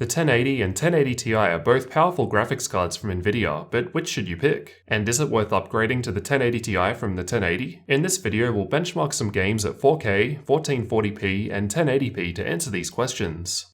The 1080 and 1080 Ti are both powerful graphics cards from Nvidia, but which should you pick? And is it worth upgrading to the 1080 Ti from the 1080? In this video, we'll benchmark some games at 4K, 1440p, and 1080p to answer these questions.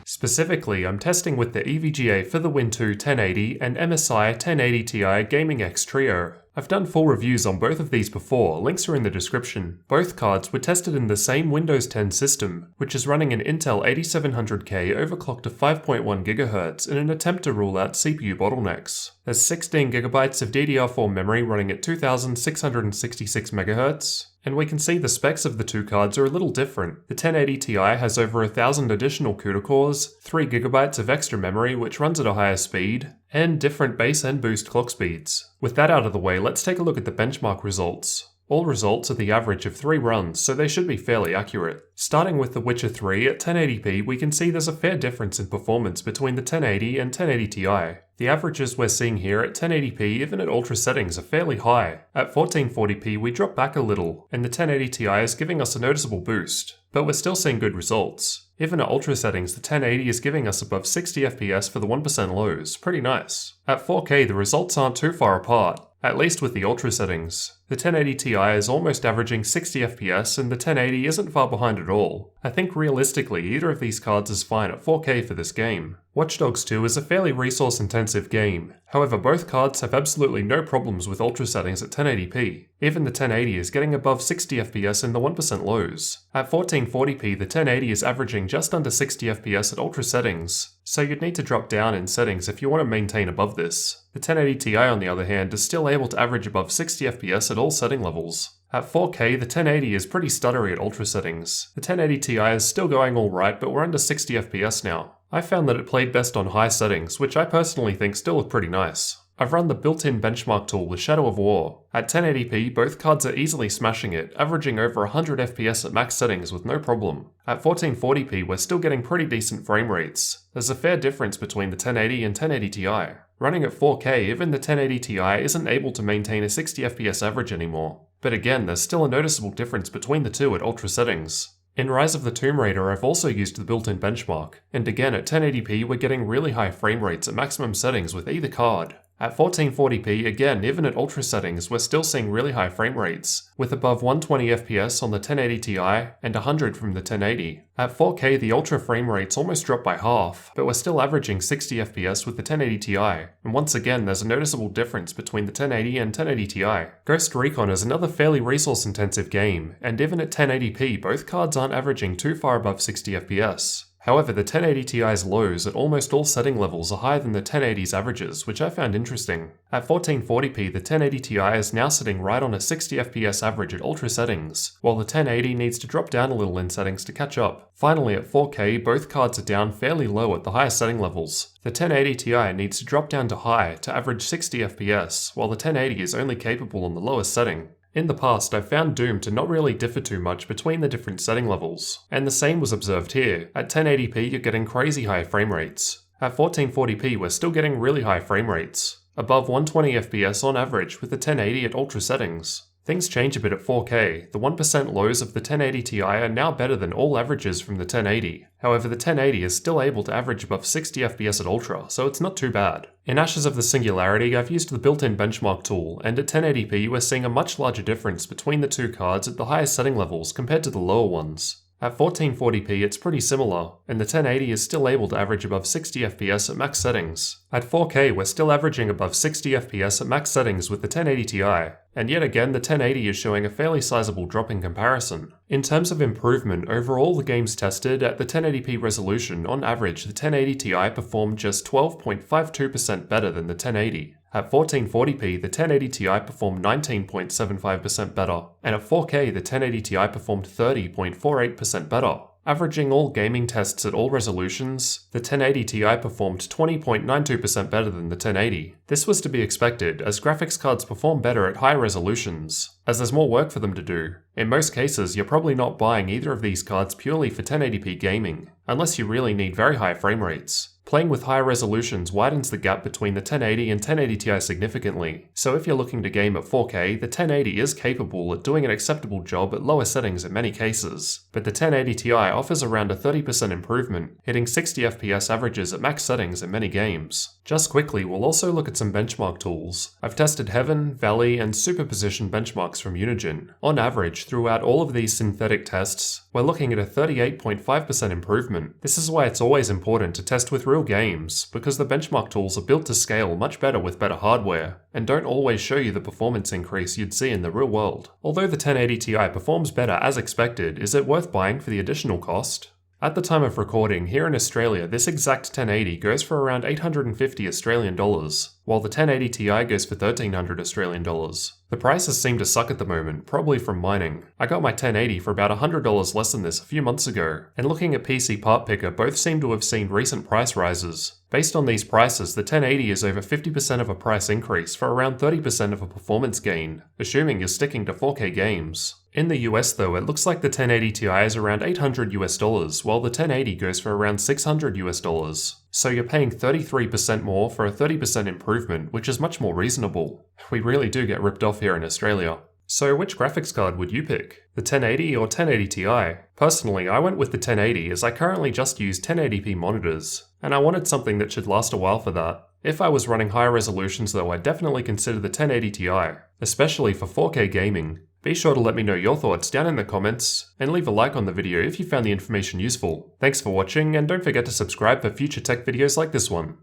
Specifically, I'm testing with the EVGA for the Win 2 1080 and MSI 1080 Ti Gaming X Trio. I've done full reviews on both of these before, links are in the description. Both cards were tested in the same Windows 10 system, which is running an Intel 8700K overclocked to 5.1 GHz in an attempt to rule out CPU bottlenecks. There's 16GB of DDR4 memory running at 2666 MHz, and we can see the specs of the two cards are a little different. The 1080 Ti has over 1000 additional CUDA cores, 3GB of extra memory which runs at a higher speed, and different base and boost clock speeds. With that out of the way, let's take a look at the benchmark results. All results are the average of 3 runs, so they should be fairly accurate. Starting with The Witcher 3 at 1080p, we can see there's a fair difference in performance between the 1080 and 1080 Ti. The averages we're seeing here at 1080p, even at ultra settings, are fairly high. At 1440p, we drop back a little, and the 1080 Ti is giving us a noticeable boost. But we're still seeing good results. Even at ultra settings, the 1080 is giving us above 60 FPS for the 1% lows, pretty nice. At 4K, the results aren't too far apart, at least with the ultra settings. The 1080 Ti is almost averaging 60 FPS and the 1080 isn't far behind at all. I think realistically either of these cards is fine at 4K for this game. Watch Dogs 2 is a fairly resource intensive game, however both cards have absolutely no problems with ultra settings at 1080p. Even the 1080 is getting above 60 FPS in the 1% lows. At 1440p the 1080 is averaging just under 60 FPS at ultra settings, so you'd need to drop down in settings if you want to maintain above this. The 1080 Ti on the other hand is still able to average above 60 FPS at all setting levels. At 4K, the 1080 is pretty stuttery at ultra settings. The 1080 Ti is still going alright, but we're under 60 FPS now. I found that it played best on high settings, which I personally think still look pretty nice. I've run the built-in benchmark tool with Shadow of War. At 1080p, both cards are easily smashing it, averaging over 100 FPS at max settings with no problem. At 1440p, we're still getting pretty decent frame rates. There's a fair difference between the 1080 and 1080 Ti. Running at 4K, even the 1080 Ti isn't able to maintain a 60 FPS average anymore. But again, there's still a noticeable difference between the two at ultra settings. In Rise of the Tomb Raider, I've also used the built-in benchmark, and again at 1080p we're getting really high frame rates at maximum settings with either card. At 1440p, again, even at ultra settings, we're still seeing really high frame rates, with above 120 FPS on the 1080 Ti and 100 from the 1080. At 4K, the ultra frame rates almost dropped by half, but we're still averaging 60 FPS with the 1080 Ti, and once again, there's a noticeable difference between the 1080 and 1080 Ti. Ghost Recon is another fairly resource-intensive game, and even at 1080p, both cards aren't averaging too far above 60 FPS. However, the 1080 Ti's lows at almost all setting levels are higher than the 1080's averages, which I found interesting. At 1440p, the 1080 Ti is now sitting right on a 60 FPS average at ultra settings, while the 1080 needs to drop down a little in settings to catch up. Finally, at 4K, both cards are down fairly low at the higher setting levels. The 1080 Ti needs to drop down to high to average 60 FPS, while the 1080 is only capable on the lowest setting. In the past, I've found Doom to not really differ too much between the different setting levels, and the same was observed here. At 1080p, you're getting crazy high frame rates. At 1440p, we're still getting really high frame rates, above 120 FPS on average with the 1080 at ultra settings. Things change a bit at 4K. The 1% lows of the 1080 Ti are now better than all averages from the 1080. However, the 1080 is still able to average above 60 FPS at Ultra, so it's not too bad. In Ashes of the Singularity, I've used the built-in benchmark tool, and at 1080p we're seeing a much larger difference between the two cards at the highest setting levels compared to the lower ones. At 1440p it's pretty similar, and the 1080 is still able to average above 60 FPS at max settings. At 4K we're still averaging above 60 FPS at max settings with the 1080 Ti, and yet again the 1080 is showing a fairly sizable drop in comparison. In terms of improvement, over all the games tested at the 1080p resolution, on average the 1080 Ti performed just 12.52% better than the 1080. At 1440p, the 1080 Ti performed 19.75% better, and at 4K, the 1080 Ti performed 30.48% better. Averaging all gaming tests at all resolutions, the 1080 Ti performed 20.92% better than the 1080. This was to be expected, as graphics cards perform better at high resolutions, as there's more work for them to do. In most cases, you're probably not buying either of these cards purely for 1080p gaming, unless you really need very high frame rates. Playing with higher resolutions widens the gap between the 1080 and 1080 Ti significantly, so if you're looking to game at 4K, the 1080 is capable at doing an acceptable job at lower settings in many cases, but the 1080 Ti offers around a 30% improvement, hitting 60 FPS averages at max settings in many games. Just quickly, we'll also look at some benchmark tools. I've tested Heaven, Valley, and Superposition benchmarks from Unigine. On average, throughout all of these synthetic tests, we're looking at a 38.5% improvement. This is why it's always important to test with real games, because the benchmark tools are built to scale much better with better hardware, and don't always show you the performance increase you'd see in the real world. Although the 1080 Ti performs better as expected, is it worth buying for the additional cost? At the time of recording, here in Australia, this exact 1080 goes for around 850 Australian dollars, while the 1080 Ti goes for 1300 Australian dollars. The prices seem to suck at the moment, probably from mining. I got my 1080 for about $100 less than this a few months ago, and looking at PC Part Picker, both seem to have seen recent price rises. Based on these prices, the 1080 is over 50% of a price increase for around 30% of a performance gain, assuming you're sticking to 4K games. In the US though, it looks like the 1080 Ti is around $800 US, while the 1080 goes for around $600 US. So you're paying 33% more for a 30% improvement, which is much more reasonable. We really do get ripped off here in Australia. So which graphics card would you pick? The 1080 or 1080 Ti? Personally, I went with the 1080 as I currently just use 1080p monitors, and I wanted something that should last a while for that. If I was running higher resolutions though, I'd definitely consider the 1080 Ti, especially for 4K gaming. Be sure to let me know your thoughts down in the comments, and leave a like on the video if you found the information useful. Thanks for watching, and don't forget to subscribe for future tech videos like this one.